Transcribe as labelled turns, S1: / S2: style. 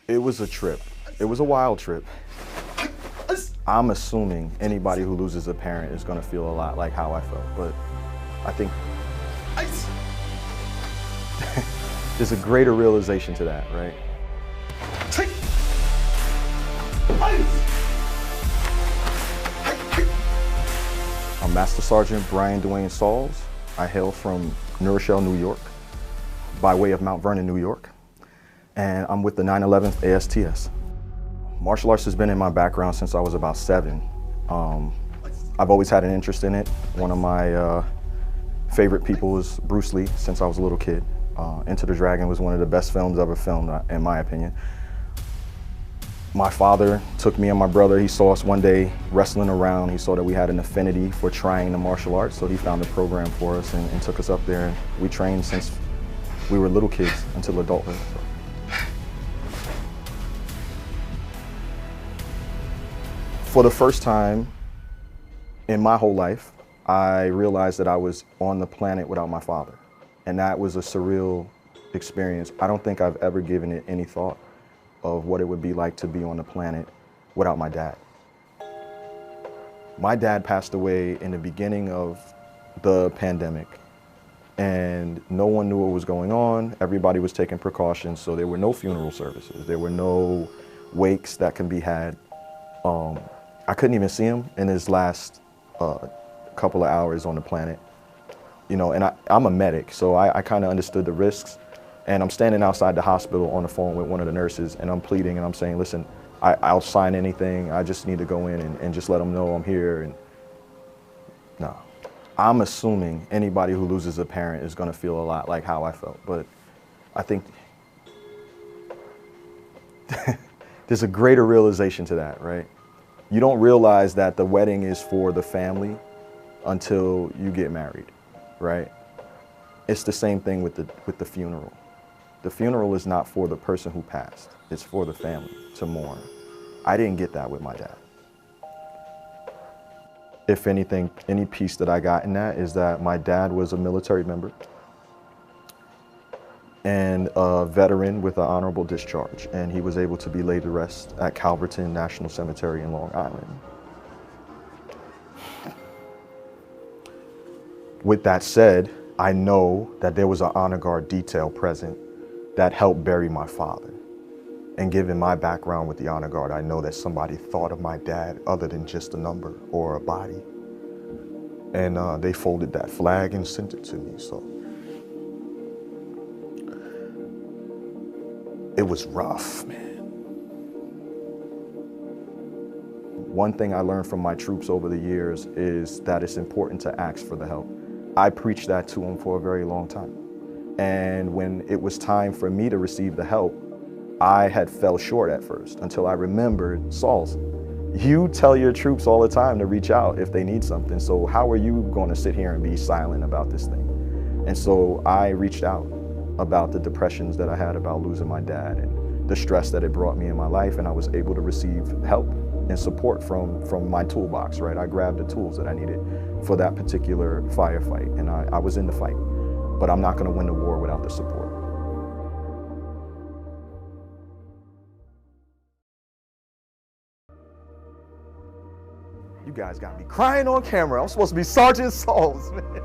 S1: It was a trip. It was a wild trip. I'm assuming anybody who loses a parent is gonna feel a lot like how I felt, but I think there's a greater realization to that, right? I'm Master Sgt. Brian Sauls. I hail from New Rochelle, New York, by way of Mount Vernon, New York, and I'm with the 911th ASTS. Martial arts has been in my background since I was about 7. I've always had an interest in it. One of my favorite people was Bruce Lee since I was a little kid. Enter the Dragon was one of the best films ever filmed, in my opinion. My father took me and my brother, he saw us one day wrestling around. He saw that we had an affinity for trying the martial arts, so he found a program for us and took us up there. And we trained since we were little kids until adulthood. For the first time in my whole life, I realized that I was on the planet without my father. And that was a surreal experience. I don't think I've ever given it any thought of what it would be like to be on the planet without my dad. My dad passed away in the beginning of the pandemic, and no one knew what was going on. Everybody was taking precautions, so there were no funeral services. There were no wakes that can be had. I couldn't even see him in his last couple of hours on the planet. You know, and I'm a medic, so I kind of understood the risks. And I'm standing outside the hospital on the phone with one of the nurses, and I'm pleading and I'm saying, listen, I'll sign anything. I just need to go in and just let them know I'm here. And no, I'm assuming anybody who loses a parent is gonna feel a lot like how I felt, but I think there's a greater realization to that, right? You don't realize that the wedding is for the family until you get married, right? It's the same thing with the funeral. The funeral is not for the person who passed. It's for the family to mourn. I didn't get that with my dad. If anything, any piece that I got in that is that my dad was a military member and a veteran with an honorable discharge, and he was able to be laid to rest at Calverton National Cemetery in Long Island. With that said, I know that there was an honor guard detail present that helped bury my father. And given my background with the honor guard, I know that somebody thought of my dad other than just a number or a body. And they folded that flag and sent it to me, so. It was rough, man. One thing I learned from my troops over the years is that it's important to ask for the help. I preached that to them for a very long time. And when it was time for me to receive the help, I had fell short at first until I remembered, Sauls, you tell your troops all the time to reach out if they need something. So how are you going to sit here and be silent about this thing? And so I reached out about the depressions that I had about losing my dad and the stress that it brought me in my life. And I was able to receive help and support from my toolbox, right? I grabbed the tools that I needed for that particular firefight, and I was in the fight. But I'm not gonna win the war without the support. You guys got me crying on camera. I'm supposed to be Sergeant Sauls, man.